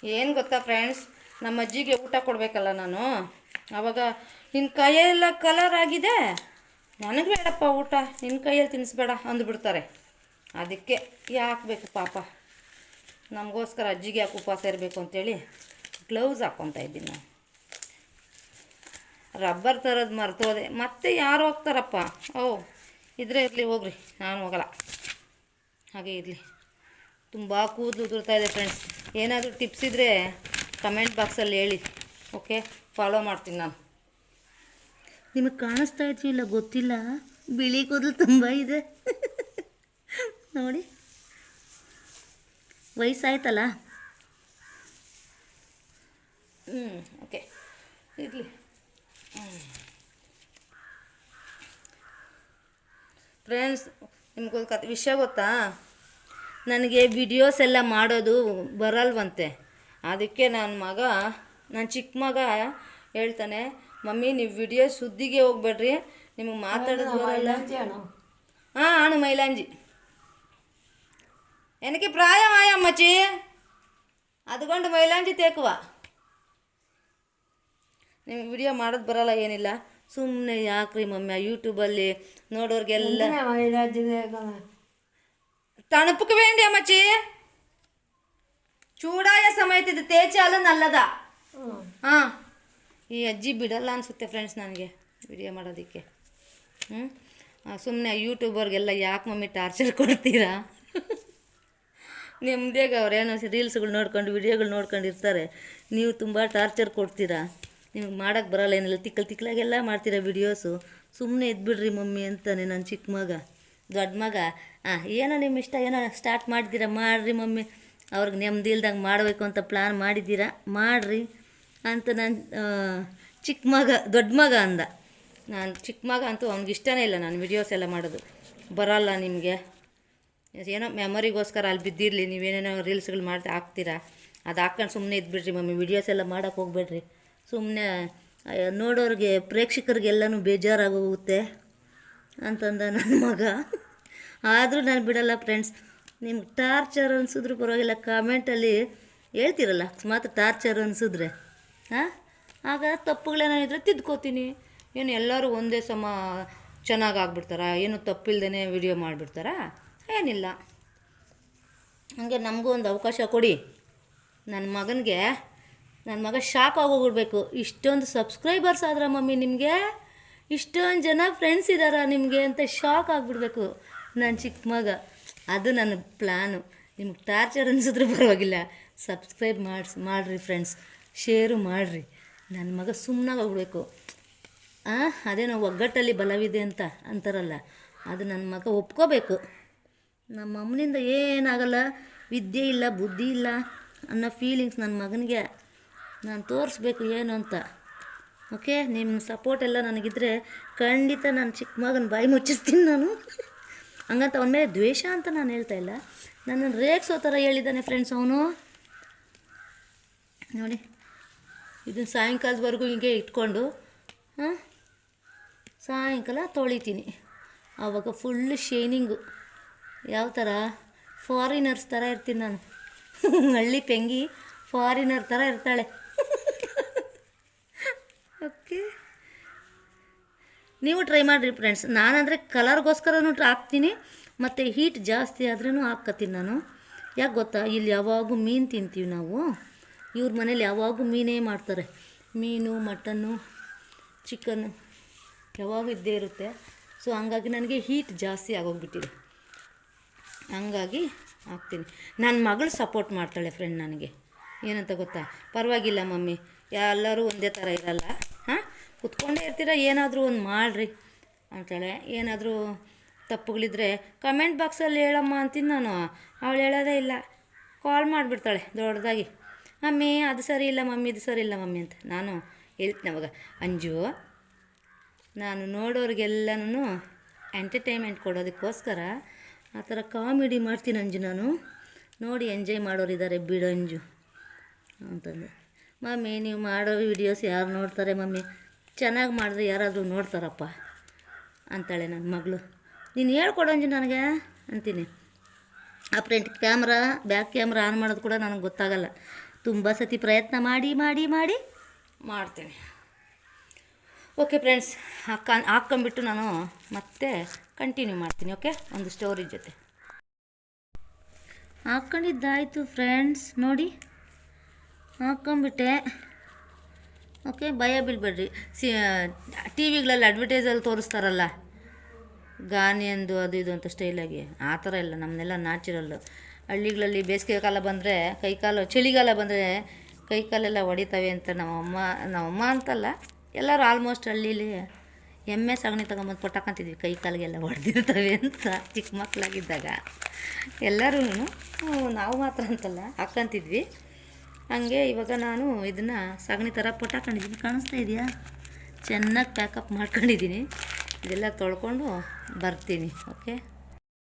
ಏನು ಗೊತ್ತಾ ಫ್ರೆಂಡ್ಸ್, ನಮ್ಮ ಅಜ್ಜಿಗೆ ಊಟ ಕೊಡಬೇಕಲ್ಲ ನಾನು. ಆವಾಗ ನಿನ್ನ ಕೈಯೆಲ್ಲ ಕಲರ್ ಆಗಿದೆ, ನನಗೆ ಬೇಡಪ್ಪ ಊಟ, ನಿನ್ನ ಕೈಯಲ್ಲಿ ತಿನ್ನಿಸ್ಬೇಡ ಅಂದುಬಿಡ್ತಾರೆ. ಅದಕ್ಕೆ ಯಾಕೆ ಬೇಕು ಪಾಪ, ನಮಗೋಸ್ಕರ ಅಜ್ಜಿಗೆ ಯಾಕೆ ಉಪವಾಸ ಇರಬೇಕು ಅಂತೇಳಿ ಗ್ಲೌಸ್ ಹಾಕ್ಕೊತಾ ಇದ್ದೀನಿ ನಾನು. ರಬ್ಬರ್ ಥರದ್ದು ಮರ್ತೋದೆ, ಮತ್ತೆ ಯಾರು ಹೋಗ್ತಾರಪ್ಪ. ಇದ್ರೆ ಇರಲಿ, ಹೋಗ್ರಿ, ನಾನು ಹೋಗಲ್ಲ, ಹಾಗೆ ಇರಲಿ. ತುಂಬ ಕೂದಲು ಉದುರ್ತಾ ಇದೆ ಫ್ರೆಂಡ್ಸ್. ಏನಾದರೂ ಟಿಪ್ಸ್ ಇದ್ದರೆ ಕಮೆಂಟ್ ಬಾಕ್ಸಲ್ಲಿ ಹೇಳಿ, ಓಕೆ? ಫಾಲೋ ಮಾಡ್ತೀನಿ ನಾನು. ನಿಮಗೆ ಕಾಣಿಸ್ತಾ ಇಲ್ಲ ಗೊತ್ತಿಲ್ಲ, ಬಿಳಿ ಕೂದಲು ತುಂಬ ಇದೆ ನೋಡಿ, ವಯಸ್ಸಾಯ್ತಲ್ಲ. ಓಕೆ, ಇರಲಿ. ಫ್ರೆಂಡ್ಸ್, ನಿಮ್ಗೊಂದು ವಿಷಯ ಗೊತ್ತಾ? ನನಗೆ ವಿಡಿಯೋಸ್ ಎಲ್ಲ ಮಾಡೋದು ಬರಲ್ವಂತೆ. ಅದಕ್ಕೆ ನನ್ನ ಚಿಕ್ಕ ಮಗ ಹೇಳ್ತಾನೆ, ಮಮ್ಮಿ ನೀವು ವಿಡಿಯೋ ಸುದ್ದಿಗೆ ಹೋಗ್ಬೇಡ್ರಿ, ನಿಮಗೆ ಮಾತಾಡೋದು ಬರಲ್ಲ. ಆಣು ಮೈಲಾಂಜಿ ಎನಕ್ಕೆ ಪ್ರಾಯಮಾಯಮ್ಮಚ್ಚಿ ಅದುಕೊಂಡು ಮೈಲಾಂಜಿ ತೇಕುವ. ನಿಮಗೆ ವಿಡಿಯೋ ಮಾಡೋದು ಬರಲ್ಲ, ಏನಿಲ್ಲ, ಸುಮ್ಮನೆ ಯಾಕ್ರಿ ಮಮ್ಮಿ ಯೂಟ್ಯೂಬಲ್ಲಿ ನೋಡೋರಿಗೆಲ್ಲ തണുപ്പൊക്കെ വേണ്ടി അമ്മച്ചി? ചൂടായ സമയത്ത് ഇത് തേച്ചാലും നല്ലതാ. ಈ ಅಜ್ಜಿ ಬಿಡಲ್ಲ ಅನಿಸುತ್ತೆ ಫ್ರೆಂಡ್ಸ್ ನನಗೆ ವಿಡಿಯೋ ಮಾಡೋದಕ್ಕೆ. ಸುಮ್ಮನೆ ಯೂಟ್ಯೂಬರ್ಗೆಲ್ಲ ಯಾಕೆ ಮಮ್ಮಿ ಟಾರ್ಚರ್ ಕೊಡ್ತೀರಾ? ನೆಮ್ಮದಿಯಾಗ ಅವ್ರೇನೋ ರೀಲ್ಸ್ಗಳು ನೋಡ್ಕೊಂಡು ವಿಡಿಯೋಗಳು ನೋಡ್ಕೊಂಡಿರ್ತಾರೆ, ನೀವು ತುಂಬ ಟಾರ್ಚರ್ ಕೊಡ್ತೀರಾ. ನಿಮಗೆ ಮಾಡೋಕ್ಕೆ ಬರಲ್ಲ, ಏನಿಲ್ಲ, ತಿಕ್ಕಲಾಗೆಲ್ಲ ಮಾಡ್ತೀರಾ ವಿಡಿಯೋಸು. ಸುಮ್ಮನೆ ಇದ್ಬಿಡ್ರಿ ಮಮ್ಮಿ ಅಂತಾನೆ ನನ್ನ ಚಿಕ್ಕ ಮಗ. ದೊಡ್ಡ ಮಗ ಏನೋ ನಿಮ್ಮ ಇಷ್ಟ, ಏನೋ ಸ್ಟಾರ್ಟ್ ಮಾಡಿದ್ದೀರಾ ಮಾಡಿರಿ ಮಮ್ಮಿ, ಅವ್ರಿಗೆ ನೆಮ್ಮದಿ ಇಲ್ದಂಗೆ ಮಾಡಬೇಕು ಅಂತ ಪ್ಲ್ಯಾನ್ ಮಾಡಿದ್ದೀರಾ ಮಾಡಿರಿ ಅಂತ ನಾನು ಚಿಕ್ಕ ಮಗ ದೊಡ್ಡ ಮಗ ಅಂದ. ನಾನು ಚಿಕ್ಕ ಮಗ ಅಂತೂ ಅವ್ನಿಗೆ ಇಷ್ಟನೇ ಇಲ್ಲ ನಾನು ವಿಡಿಯೋಸ್ ಎಲ್ಲ ಮಾಡೋದು. ಬರಲ್ಲ ನಿಮಗೆ, ಏನೋ ಮೆಮೊರಿಗೋಸ್ಕರ ಅಲ್ಲಿ ಬಿದ್ದಿರಲಿ, ನೀವೇನೇನೋ ರೀಲ್ಸ್ಗಳು ಮಾಡ್ತಾ ಹಾಕ್ತೀರಾ, ಅದು ಹಾಕ್ಕೊಂಡು ಸುಮ್ಮನೆ ಇದ್ಬಿಡ್ರಿ ಮಮ್ಮಿ, ವಿಡಿಯೋಸ್ ಎಲ್ಲ ಮಾಡೋಕ್ಕೆ ಹೋಗ್ಬೇಡ್ರಿ. ಸುಮ್ಮನೆ ನೋಡೋರಿಗೆ ಪ್ರೇಕ್ಷಕರಿಗೆಲ್ಲನೂ ಬೇಜಾರಾಗೋಗುತ್ತೆ ಅಂತಂದ ನನ್ನ ಮಗ. ಆದರೂ ನಾನು ಬಿಡಲ್ಲ ಫ್ರೆಂಡ್ಸ್. ನಿಮ್ಗೆ ಟಾರ್ಚರ್ ಅನಿಸಿದ್ರು ಪರವಾಗಿಲ್ಲ, ಕಾಮೆಂಟಲ್ಲಿ ಹೇಳ್ತಿರಲ್ಲ, ಮಾತ್ರ ಟಾರ್ಚರ್ ಅನಿಸಿದ್ರೆ ಆಗ ತಪ್ಪುಗಳೇನೋ ಇದ್ದರೆ ತಿದ್ಕೋತೀನಿ. ಏನು ಎಲ್ಲರೂ ಒಂದೇ ಸಮ ಚೆನ್ನಾಗಿ ಆಗ್ಬಿಡ್ತಾರಾ? ಏನು ತಪ್ಪಿಲ್ದೇ ವಿಡಿಯೋ ಮಾಡಿಬಿಡ್ತಾರಾ? ಏನಿಲ್ಲ. ಹಾಗೆ ನಮಗೂ ಒಂದು ಅವಕಾಶ ಕೊಡಿ. ನನ್ನ ಮಗ ಶಾಕ್ ಆಗೋಗ್ಬಿಡ್ಬೇಕು, ಇಷ್ಟೊಂದು ಸಬ್ಸ್ಕ್ರೈಬರ್ಸ್ ಆದ್ರ ಮಮ್ಮಿ ನಿಮಗೆ, ಇಷ್ಟೊಂದು ಜನ ಫ್ರೆಂಡ್ಸ್ ಇದ್ದಾರಾ ನಿಮಗೆ ಅಂತ ಶಾಕ್ ಆಗಿಬಿಡ್ಬೇಕು ನನ್ನ ಚಿಕ್ಕ ಮಗ. ಅದು ನನ್ನ ಪ್ಲ್ಯಾನು. ನಿಮ್ಗೆ ಟಾರ್ಚರ್ ಅನಿಸಿದ್ರೂ ಪರವಾಗಿಲ್ಲ, ಸಬ್ಸ್ಕ್ರೈಬ್ ಮಾಡಿರಿ ಫ್ರೆಂಡ್ಸ್, ಶೇರು ಮಾಡಿರಿ. ನನ್ನ ಮಗ ಸುಮ್ಮನಾಗಿ ಹೋಗ್ಬೇಕು. ಅದೇನೋ ಒಗ್ಗಟ್ಟಲ್ಲಿ ಬಲವಿದೆ ಅಂತ ಅಂತಾರಲ್ಲ, ಅದು ನನ್ನ ಮಗ ಒಪ್ಕೋಬೇಕು. ನಮ್ಮ ಅಮ್ಮನಿಂದ ಏನಾಗಲ್ಲ, ವಿದ್ಯೆ ಇಲ್ಲ ಬುದ್ಧಿ ಇಲ್ಲ ಅನ್ನೋ ಫೀಲಿಂಗ್ಸ್ ನನ್ನ ಮಗನಿಗೆ ನಾನು ತೋರಿಸ್ಬೇಕು ಏನು ಅಂತ. ಓಕೆ, ನಿಮ್ಮ ಸಪೋರ್ಟ್ ಎಲ್ಲ ನನಗಿದ್ರೆ ಖಂಡಿತ ನನ್ನ ಚಿಕ್ಕ ಮಗನ ಬಾಯಿ ಮುಚ್ಚಿಸ್ತೀನಿ ನಾನು. ಹಂಗಂತ ಅವನ ಮೇಲೆ ದ್ವೇಷ ಅಂತ ನಾನು ಹೇಳ್ತಾ ಇಲ್ಲ, ನನ್ನನ್ನು ರೇಗಿಸೋ ಥರ ಹೇಳಿದ್ದಾನೆ ಫ್ರೆಂಡ್ಸ್ ಅವನು. ನೋಡಿ, ಇದನ್ನು ಸಾಯಂಕಾಲದವರೆಗೂ ಹಿಂಗೆ ಇಟ್ಕೊಂಡು ಸಾಯಂಕಾಲ ತೊಳಿತೀನಿ. ಆವಾಗ ಫುಲ್ಲು ಶೈನಿಂಗು, ಯಾವ ಥರ ಫಾರಿನರ್ಸ್ ಥರ ಇರ್ತೀನಿ ನಾನು. ಹಳ್ಳಿ ಪೆಂಗಿ ಫಾರಿನರ್ ಥರ ಇರ್ತಾಳೆ. ಓಕೆ, ನೀವು ಟ್ರೈ ಮಾಡಿರಿ ಫ್ರೆಂಡ್ಸ್. ನಾನಂದರೆ ಕಲರ್ಗೋಸ್ಕರನೂ ಹಾಕ್ತೀನಿ, ಮತ್ತು ಹೀಟ್ ಜಾಸ್ತಿ ಆದ್ರೂ ಹಾಕ್ಕೊತೀನಿ ನಾನು. ಯಾಕೆ ಗೊತ್ತಾ, ಇಲ್ಲಿ ಯಾವಾಗೂ ಮೀನು ತಿಂತೀವಿ ನಾವು, ಇವ್ರ ಮನೇಲಿ ಯಾವಾಗೂ ಮೀನೇ ಮಾಡ್ತಾರೆ. ಮೀನು, ಮಟನ್ನು, ಚಿಕನ್ನು ಯಾವಾಗೂ ಇದ್ದೇ ಇರುತ್ತೆ. ಸೊ ಹಂಗಾಗಿ ನನಗೆ ಹೀಟ್ ಜಾಸ್ತಿ ಆಗೋಗ್ಬಿಟ್ಟಿದೆ, ಹಂಗಾಗಿ ಹಾಕ್ತೀನಿ. ನನ್ನ ಮಗಳು ಸಪೋರ್ಟ್ ಮಾಡ್ತಾಳೆ ಫ್ರೆಂಡ್ ನನಗೆ. ಏನಂತ ಗೊತ್ತಾ, ಪರವಾಗಿಲ್ಲ ಮಮ್ಮಿ, ಎಲ್ಲರೂ ಒಂದೇ ಥರ ಇರಲ್ಲ, ಕುತ್ಕೊಂಡೇ ಇರ್ತೀರ, ಏನಾದರೂ ಒಂದು ಮಾಡಿರಿ ಅಂತಾಳೆ. ಏನಾದರೂ ತಪ್ಪುಗಳಿದ್ರೆ ಕಮೆಂಟ್ ಬಾಕ್ಸಲ್ಲಿ ಹೇಳಮ್ಮ ಅಂತೀನಿ ನಾನು. ಅವಳು ಹೇಳೋದೇ ಇಲ್ಲ, ಕಾಲ್ ಮಾಡಿಬಿಡ್ತಾಳೆ ದೊಡ್ಡದಾಗಿ, ಮಮ್ಮಿ ಅದು ಸರಿ ಇಲ್ಲ ಮಮ್ಮಿ, ಇದು ಸರಿ ಇಲ್ಲ ಮಮ್ಮಿ ಅಂತ. ನಾನು ಹೇಳ್ತೀನಿ ಅವಾಗ, ಅಂಜು, ನಾನು ನೋಡೋರಿಗೆಲ್ಲನೂ ಎಂಟರ್ಟೈನ್ಮೆಂಟ್ ಕೊಡೋದಕ್ಕೋಸ್ಕರ ಆ ಥರ ಕಾಮಿಡಿ ಮಾಡ್ತೀನಿ ಅಂಜು, ನಾನು ನೋಡಿ ಎಂಜಾಯ್ ಮಾಡೋರಿದ್ದಾರೆ ಬಿಡು ಅಂಜು ಅಂತಂದೆ. ಮಮ್ಮಿ ನೀವು ಮಾಡೋ ವೀಡಿಯೋಸ್ ಯಾರು ನೋಡ್ತಾರೆ ಮಮ್ಮಿ, ಚೆನ್ನಾಗಿ ಮಾಡಿದ್ರೆ ಯಾರಾದರೂ ನೋಡ್ತಾರಪ್ಪ ಅಂತಾಳೆ ನನ್ನ ಮಗಳು. ನೀನು ಹೇಳ್ಕೊಡಂಜು ನನಗೆ ಅಂತೀನಿ. ಆ front camera back camera on ಮಾಡೋದು ಕೂಡ ನನಗೆ ಗೊತ್ತಾಗಲ್ಲ. ತುಂಬ ಸತಿ ಪ್ರಯತ್ನ ಮಾಡಿ ಮಾಡಿ ಮಾಡಿ ಮಾಡ್ತೀನಿ. ಓಕೆ ಫ್ರೆಂಡ್ಸ್, ಹಾಕ್ಕೊಂಬಿಟ್ಟು ನಾನು ಮತ್ತೆ ಕಂಟಿನ್ಯೂ ಮಾಡ್ತೀನಿ. ಓಕೆ, ಒಂದು ಸ್ಟೋರಿ ಜೊತೆ ಹಾಕ್ಕೊಂಡಿದ್ದಾಯಿತು ಫ್ರೆಂಡ್ಸ್. ನೋಡಿ ಹಾಕ್ಕೊಂಬಿಟ್ಟೆ. ಓಕೆ, ಭಯ ಬೀಳ್ಬೇಡ್ರಿ. ಟಿ ವಿಗಳಲ್ಲಿ ಅಡ್ವರ್ಟೈಸಲ್ಲಿ ತೋರಿಸ್ತಾರಲ್ಲ ಗಾನಿಯಂದು ಅದು ಇದು ಅಂತ ಸ್ಟೈಲಾಗಿ, ಆ ಥರ ಇಲ್ಲ. ನಮ್ಮನ್ನೆಲ್ಲ ನ್ಯಾಚುರಲ್ಲು. ಹಳ್ಳಿಗಳಲ್ಲಿ ಬೇಸಿಗೆ ಕಾಲ ಬಂದರೆ ಕೈಕಾಲು, ಚಳಿಗಾಲ ಬಂದರೆ ಕೈಕಾಲೆಲ್ಲ ಹೊಡಿತವೆ ಅಂತ ನಮ್ಮಮ್ಮ ಅಂತಲ್ಲ, ಎಲ್ಲರೂ ಆಲ್ಮೋಸ್ಟ್ ಹಳ್ಳೀಲಿ ಎಮ್ಮೆ ಸಗಣಿ ತಗೊಂಬಂದು ಪಟಾಕಂತಿದ್ವಿ, ಕೈ ಕಾಲಿಗೆಲ್ಲ ಹೊಡೆದಿರ್ತವೆ ಅಂತ. ಚಿಕ್ಕ ಮಕ್ಕಳಾಗಿದ್ದಾಗ ಎಲ್ಲರೂ, ನಾವು ಮಾತ್ರ ಅಂತಲ್ಲ, ಹಾಕ್ಕಂತಿದ್ವಿ. ಹಾಗೆ ಇವಾಗ ನಾನು ಇದನ್ನು ಸಗಣಿ ಥರ ಪಟಾಕೊಂಡಿದ್ದೀನಿ, ಕಾಣಿಸ್ತಾ ಇದೆಯಾ? ಚೆನ್ನಾಗಿ ಪ್ಯಾಕಪ್ ಮಾಡ್ಕೊಂಡಿದ್ದೀನಿ. ಇದೆಲ್ಲ ತೊಳ್ಕೊಂಡು ಬರ್ತೀನಿ. ಓಕೆ.